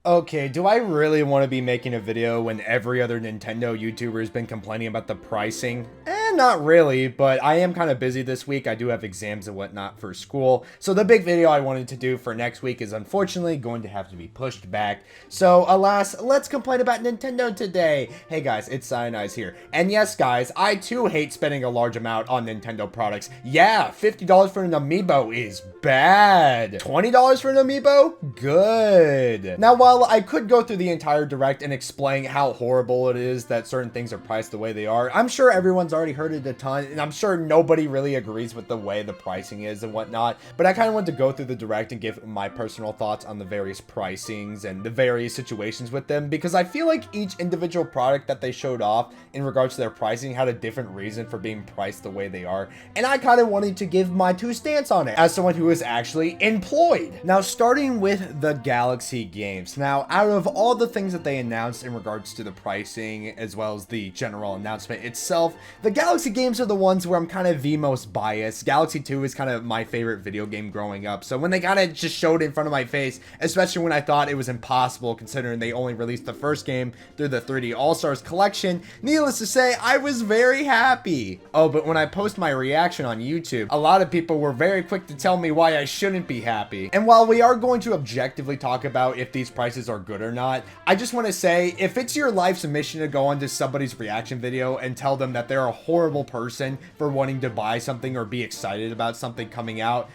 Okay, do I really want to be making a video when every other Nintendo YouTuber has been complaining about the pricing? Not really, but I am kind of busy this week. I do have exams and whatnot for school. So the big video I wanted to do for next week is unfortunately going to have to be pushed back. So alas, let's complain about Nintendo today. Hey guys, it's Cyanize here. And yes guys, I too hate spending a large amount on Nintendo products. Yeah, $50 for an Amiibo is bad. $20 for an Amiibo? Good. Now while I could go through the entire direct and explain how horrible it is that certain things are priced the way they are, I'm sure everyone's already heard it a ton, and I'm sure nobody really agrees with the way the pricing is and whatnot, but I kind of want to go through the direct and give my personal thoughts on the various pricings and the various situations with them, because I feel like each individual product that they showed off in regards to their pricing had a different reason for being priced the way they are, and I kind of wanted to give my two stance on it as someone who is actually employed. Now, starting with the Galaxy games. Now, out of all the things that they announced in regards to the pricing as well as the general announcement itself, the Galaxy games are the ones where I'm kind of the most biased. Galaxy 2 is kind of my favorite video game growing up, so when they kind of just showed it in front of my face, especially when I thought it was impossible considering they only released the first game through the 3D All-Stars collection, needless to say, I was very happy. Oh, but when I post my reaction on YouTube, a lot of people were very quick to tell me why I shouldn't be happy. And while we are going to objectively talk about if these prices are good or not, I just want to say, if it's your life's mission to go onto somebody's reaction video and tell them that they're a horrible person for wanting to buy something or be excited about something coming out,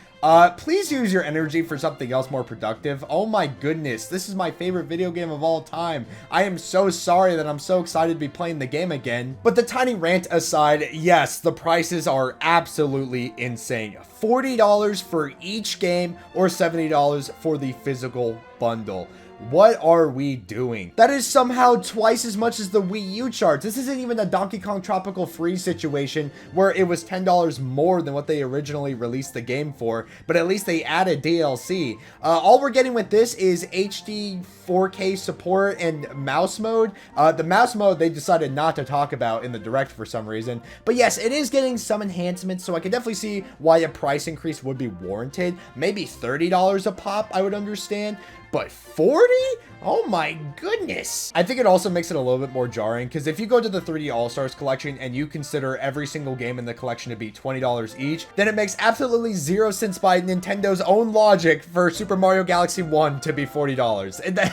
please use your energy for something else more productive. Oh my goodness, this is my favorite video game of all time. I am so sorry that I'm so excited to be playing the game again. But the tiny rant aside, yes, the prices are absolutely insane. $40 for each game or $70 for the physical bundle. What are we doing? That is somehow twice as much as the Wii U charts. This isn't even a Donkey Kong Tropical Freeze situation where it was $10 more than what they originally released the game for, but at least they added DLC. All we're getting with this is HD 4K support and mouse mode. The mouse mode they decided not to talk about in the direct for some reason, but yes, it is getting some enhancements, so I can definitely see why a price increase would be warranted. Maybe $30 a pop, I would understand. But 40? Oh my goodness. I think it also makes it a little bit more jarring because if you go to the 3D All-Stars collection and you consider every single game in the collection to be $20 each, then it makes absolutely zero sense by Nintendo's own logic for Super Mario Galaxy 1 to be $40. And that,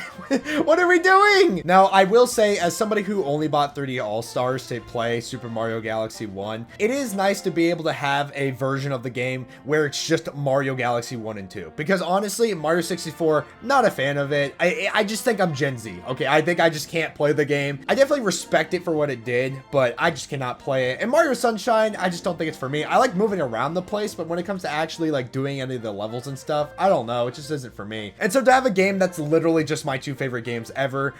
what are we doing? Now, I will say, as somebody who only bought 3D All-Stars to play Super Mario Galaxy 1, it is nice to be able to have a version of the game where it's just Mario Galaxy 1 and 2. Because honestly, Mario 64, not a fan of it. I just think I'm Gen Z. Okay, I think I just can't play the game. I definitely respect it for what it did, but I just cannot play it. And Mario Sunshine, I just don't think it's for me. I like moving around the place, but when it comes to actually like doing any of the levels and stuff, I don't know. It just isn't for me. And so to have a game that's literally just my two favorite games ever,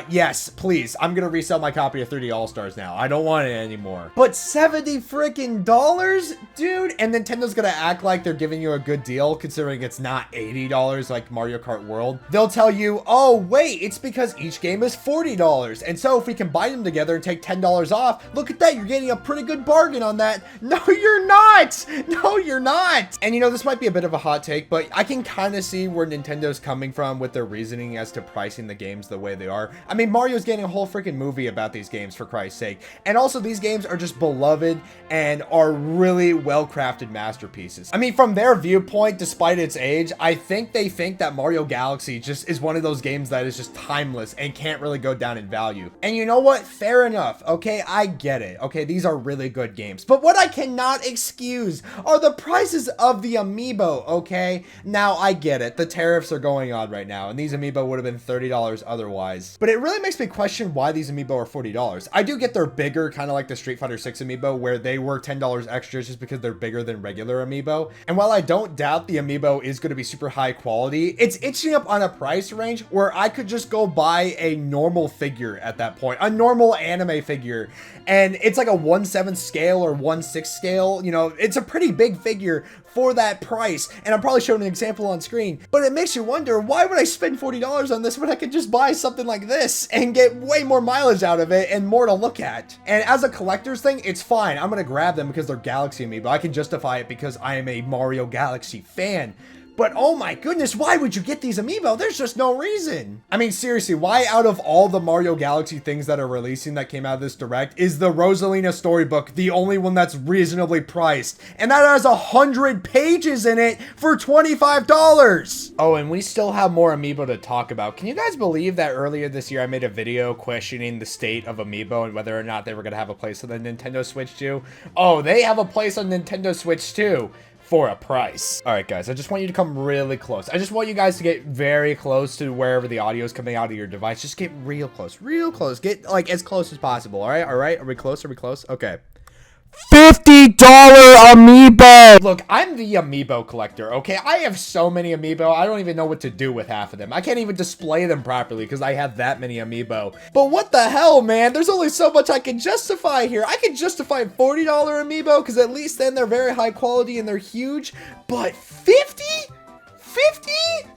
yes, please, I'm gonna resell my copy of 3D All-Stars now. I don't want it anymore. But $70 freaking dollars, dude, and Nintendo's gonna act like they're giving you a good deal considering it's not $80 like Mario Kart World. They'll tell you, oh wait, it's because each game is $40. And so if we combine them together and take $10 off, look at that, you're getting a pretty good bargain on that. No, you're not. No, you're not. And you know, this might be a bit of a hot take, but I can kind of see where Nintendo's coming from with their reasoning as to pricing the games the way they are. I mean, Mario's getting a whole freaking movie about these games, for Christ's sake. And also these games are just beloved and are really well-crafted masterpieces. I mean, from their viewpoint, despite its age, I think they think that Mario Galaxy just is one of those games that is just timeless and can't really go down in value. And you know what? Fair enough. Okay, I get it. Okay, these are really good games. But what I cannot excuse are the prices of the Amiibo, okay? Now, I get it. The tariffs are going on right now, and these Amiibo would have been $30 otherwise. But it really makes me question why these Amiibo are $40. I do get they're bigger, kind of like the Street Fighter 6 Amiibo, where they were $10 extra just because they're bigger than regular Amiibo. And while I don't doubt the Amiibo is going to be super high quality, it's itching up on a price range where I could just go buy a normal figure at that point, a normal anime figure, and it's like a 1/7 scale or 1/6 scale. You know, it's a pretty big figure for that price, and I'm probably showing an example on screen, but it makes you wonder, why would I spend $40 on this when I could just buy something like this and get way more mileage out of it and more to look at? And as a collector's thing, it's fine. I'm gonna grab them because they're Galaxy Amiibo. I can justify it because I am a Mario Galaxy fan. But oh my goodness, why would you get these amiibo? There's just no reason. I mean, seriously, why out of all the Mario Galaxy things that are releasing that came out of this direct is the Rosalina storybook the only one that's reasonably priced? And that has 100 pages in it for $25. Oh, and we still have more amiibo to talk about. Can you guys believe that earlier this year I made a video questioning the state of amiibo and whether or not they were going to have a place on the Nintendo Switch too? Oh, they have a place on Nintendo Switch too. For a price. All right, guys, I just want you to come really close. I just want you guys to get very close to wherever the audio is coming out of your device. Just get real close, real close. Get like as close as possible. All right, all right. Are we close? Are we close? Okay. $50 amiibo. Look, I'm the amiibo collector, okay? I have so many amiibo, I don't even know what to do with half of them. I can't even display them properly because I have that many amiibo. But what the hell, man? There's only so much I can justify here. I can justify $40 amiibo because at least then they're very high quality and they're huge. But 50? 50?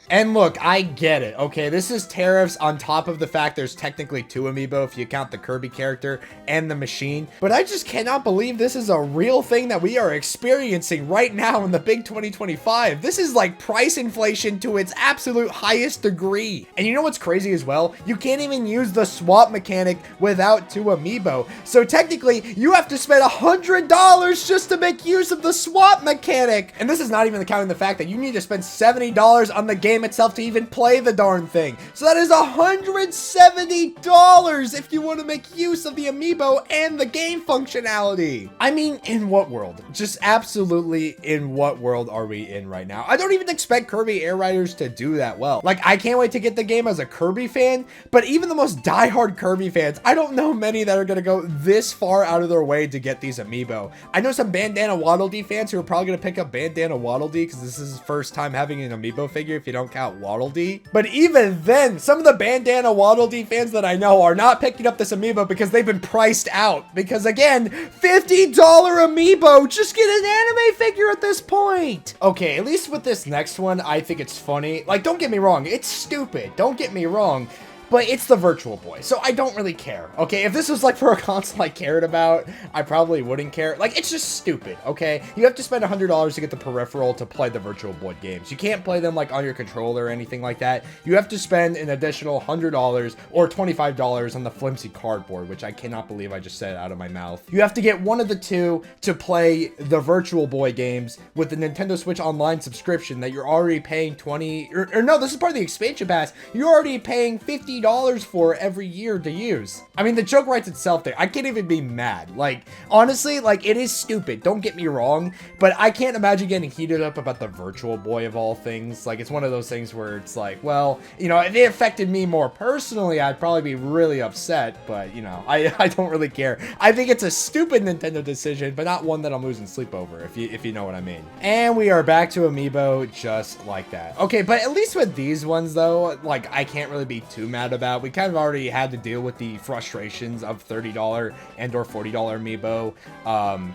And look, I get it, okay? This is tariffs on top of the fact there's technically 2 amiibo if you count the Kirby character and the machine. But I just cannot believe this is a real thing that we are experiencing right now in the big 2025. This is like price inflation to its absolute highest degree. And you know what's crazy as well? You can't even use the swap mechanic without 2 amiibo. So technically, you have to spend $100 just to make use of the swap mechanic. And this is not even counting the fact that you need to spend $70 on the game itself to even play the darn thing. So that is $170 if you want to make use of the amiibo and the game functionality. I mean, in what world? Just absolutely in what world are we in right now? I don't even expect Kirby Air Riders to do that well. Like, I can't wait to get the game as a Kirby fan, but even the most diehard Kirby fans, I don't know many that are going to go this far out of their way to get these amiibo. I know some Bandana Waddle Dee fans who are probably going to pick up Bandana Waddle Dee because this is his first time having an amiibo figure if you don't count Waddle Dee. But even then, some of the Bandana Waddle Dee fans that I know are not picking up this amiibo because they've been priced out. Because again, $50 amiibo, just get an anime figure at this point. Okay, at least with this next one, I think it's funny. Like, don't get me wrong, it's stupid. Don't get me wrong. But it's the Virtual Boy, so I don't really care, okay? If this was, like, for a console I cared about, I probably wouldn't care. Like, it's just stupid, okay? You have to spend $100 to get the peripheral to play the Virtual Boy games. You can't play them, like, on your controller or anything like that. You have to spend an additional $100 or $25 on the flimsy cardboard, which I cannot believe I just said out of my mouth. You have to get one of the two to play the Virtual Boy games with the Nintendo Switch Online subscription that you're already paying no, this is part of the expansion pass. You're already paying $50 for every year to use. I mean, the joke writes itself there. I can't even be mad. Like, honestly, like, it is stupid. Don't get me wrong, but I can't imagine getting heated up about the Virtual Boy of all things. Like, it's one of those things where it's like, well, you know, if it affected me more personally, I'd probably be really upset, but, you know, I don't really care. I think it's a stupid Nintendo decision, but not one that I'm losing sleep over, if you know what I mean. And we are back to Amiibo just like that. Okay, but at least with these ones, though, like, I can't really be too mad about. We kind of already had to deal with the frustrations of $30 and or $40 Amiibo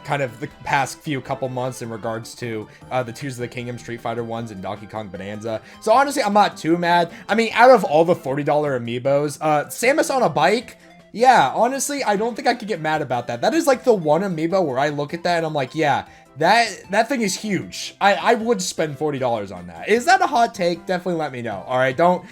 kind of the past couple months in regards to the Tears of the Kingdom Street Fighter ones and Donkey Kong Bonanza. So honestly, I'm not too mad. I mean, out of all the $40 Amiibos, Samus on a bike, yeah, honestly, I don't think I could get mad about that. That is like the one Amiibo where I look at that and I'm like, yeah, that thing is huge. I would spend $40 on that. Is that a hot take? Definitely let me know. All right, don't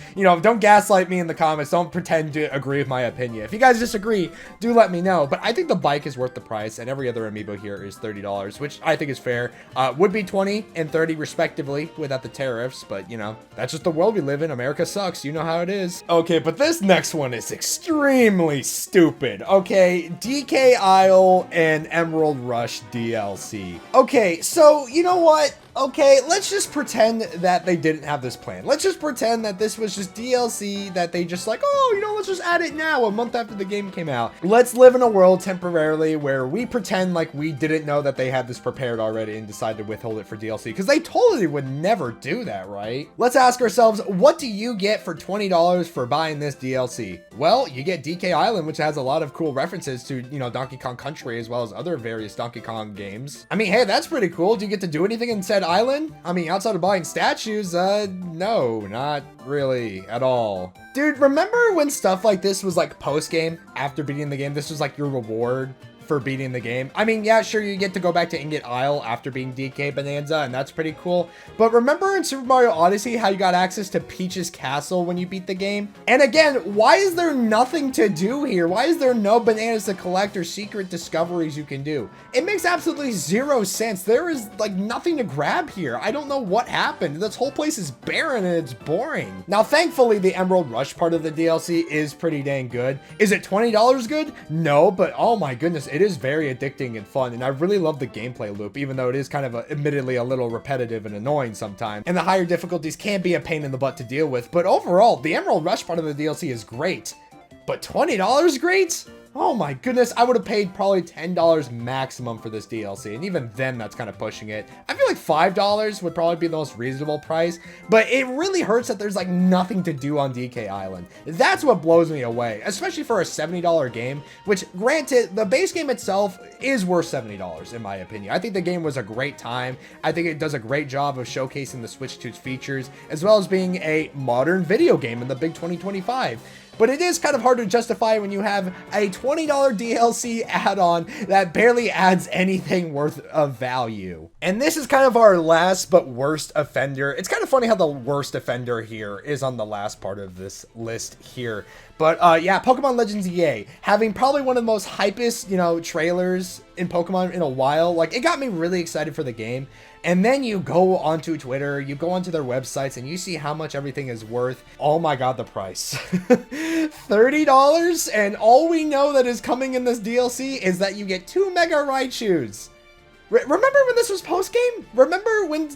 gaslight me in the comments. Don't pretend to agree with my opinion. If you guys disagree, do let me know. But I think the bike is worth the price, and every other Amiibo here is $30, which I think is fair. Would be $20 and $30 respectively without the tariffs, but you know, that's just the world we live in. America sucks. You know how it is. Okay, but this next one is extremely stupid. Okay, DK Isle and Emerald Rush DLC. Okay, so you know what? Okay, let's just pretend that they didn't have this plan. Let's just pretend that this was just DLC that they just like, oh, you know, let's just add it now, a month after the game came out. Let's live in a world temporarily where we pretend like we didn't know that they had this prepared already and decide to withhold it for DLC, because they totally would never do that, right? Let's ask ourselves, what do you get for $20 for buying this DLC? Well, you get DK Island, which has a lot of cool references to, you know, Donkey Kong Country as well as other various Donkey Kong games. I mean, hey, that's pretty cool. Do you get to do anything in said island? I mean, outside of buying statues, no, not really at all. Dude, remember when stuff like this was like post-game, after beating the game, this was like your reward for beating the game. I mean, yeah, sure, you get to go back to Ingot Isle after being DK Bonanza, and that's pretty cool. But remember in Super Mario Odyssey how you got access to Peach's Castle when you beat the game? And again, why is there nothing to do here? Why is there no bananas to collect or secret discoveries you can do? It makes absolutely zero sense. There is like nothing to grab here. I don't know what happened. This whole place is barren and it's boring. Now, thankfully, the Emerald Rush part of the DLC is pretty dang good. Is it $20 good? No, but oh my goodness, it is very addicting and fun, and I really love the gameplay loop, even though it is kind of admittedly a little repetitive and annoying sometimes, and the higher difficulties can be a pain in the butt to deal with, but overall, the Emerald Rush part of the DLC is great. But $20 great? Oh my goodness, I would have paid probably $10 maximum for this DLC, and even then that's kind of pushing it. I feel like $5 would probably be the most reasonable price, but it really hurts that there's like nothing to do on DK Island. That's what blows me away, especially for a $70 game, which granted, the base game itself is worth $70 in my opinion. I think the game was a great time. I think it does a great job of showcasing the Switch 2's features, as well as being a modern video game in the big 2025. But it is kind of hard to justify when you have a $20 DLC add-on that barely adds anything worth of value. And this is kind of our last but worst offender. It's kind of funny how the worst offender here is on the last part of this list here. But yeah, Pokemon Legends EA, having probably one of the most hypest, you know, trailers in Pokemon in a while. Like, it got me really excited for the game. And then you go onto Twitter, you go onto their websites, and you see how much everything is worth. Oh my god, the price. $30? And all we know that is coming in this DLC is that you get 2 Mega Raichus. Remember when this was post-game? Remember when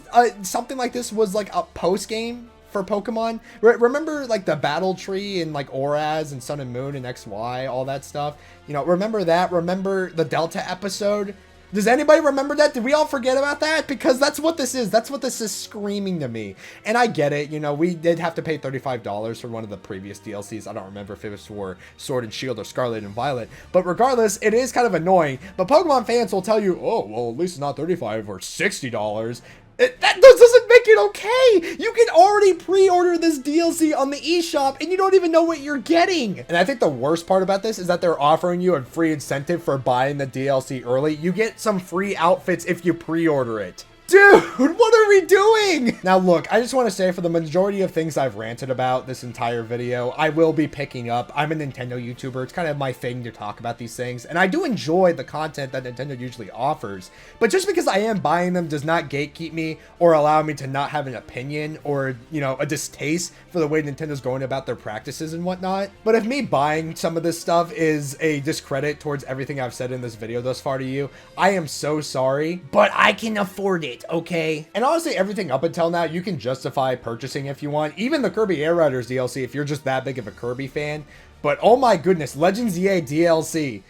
something like this was like a post-game for Pokemon? Remember like the battle tree in like Oraz and Sun and Moon and XY, all that stuff? You know, remember that? Remember the Delta episode? Does anybody remember that? Did we all forget about that? Because that's what this is. That's what this is screaming to me. And I get it. You know, we did have to pay $35 for one of the previous DLCs. I don't remember if it was for Sword and Shield or Scarlet and Violet. But regardless, it is kind of annoying. But Pokemon fans will tell you, oh, well, at least it's not $35 or $60. That doesn't make it okay. You can already pre-order this DLC on the eShop and you don't even know what you're getting. And I think the worst part about this is that they're offering you a free incentive for buying the DLC early. You get some free outfits if you pre-order it. Dude, what are we doing? Now look, I just want to say for the majority of things I've ranted about this entire video, I will be picking up. I'm a Nintendo YouTuber. It's kind of my thing to talk about these things. And I do enjoy the content that Nintendo usually offers. But just because I am buying them does not gatekeep me or allow me to not have an opinion or, you know, a distaste for the way Nintendo's going about their practices and whatnot. But if me buying some of this stuff is a discredit towards everything I've said in this video thus far to you, I am so sorry, but I can afford it. Okay. And honestly, everything up until now, you can justify purchasing if you want. Even the Kirby Air Riders DLC, if you're just that big of a Kirby fan. But oh my goodness, Legends EA DLC.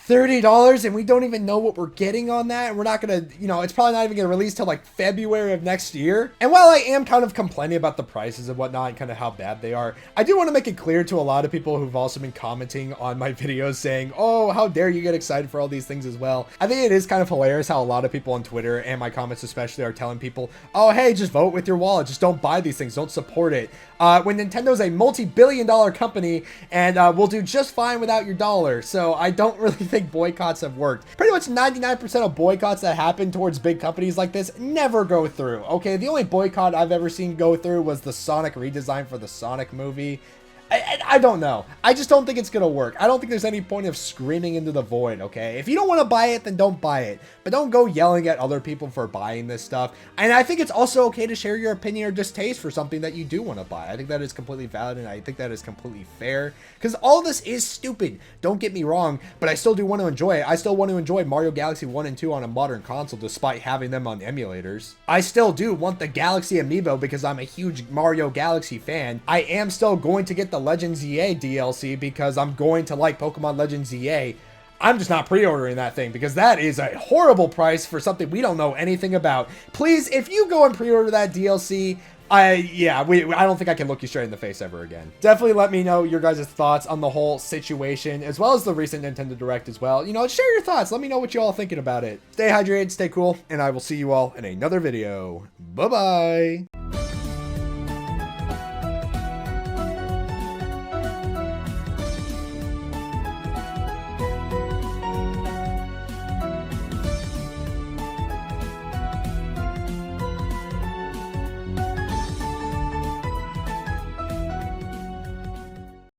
$30 and we don't even know what we're getting on that, and we're not gonna, you know, it's probably not even gonna release till like February of next year. And while I am kind of complaining about the prices and whatnot and kind of how bad they are, I do want to make it clear to a lot of people who've also been commenting on my videos saying, oh, how dare you get excited for all these things as well. I think it is kind of hilarious how a lot of people on Twitter and my comments especially are telling people, oh hey, just vote with your wallet, just don't buy these things, don't support it. When Nintendo's a multi-billion-dollar company and will do just fine without your dollar. So I don't really think boycotts have worked. Pretty much 99% of boycotts that happen towards big companies like this never go through. Okay, the only boycott I've ever seen go through was the Sonic redesign for the Sonic movie. I don't know. I just don't think it's gonna work. I don't think there's any point of screaming into the void, okay? If you don't want to buy it, then don't buy it. But don't go yelling at other people for buying this stuff. And I think it's also okay to share your opinion or distaste for something that you do want to buy. I think that is completely valid, and I think that is completely fair. Because all this is stupid. Don't get me wrong, but I still do want to enjoy it. I still want to enjoy Mario Galaxy 1 and 2 on a modern console, despite having them on emulators. I still do want the Galaxy Amiibo because I'm a huge Mario Galaxy fan. I am still going to get the Legends EA DLC because I'm going to like Pokemon Legends EA. I'm just not pre-ordering that thing because that is a horrible price for something we don't know anything about. Please, if you go and pre-order that DLC, I don't think I can look you straight in the face ever again. Definitely let me know your guys' thoughts on the whole situation, as well as the recent Nintendo Direct as well. You know, share your thoughts. Let me know what you all are thinking about it. Stay hydrated, stay cool, and I will see you all in another video. Bye-bye.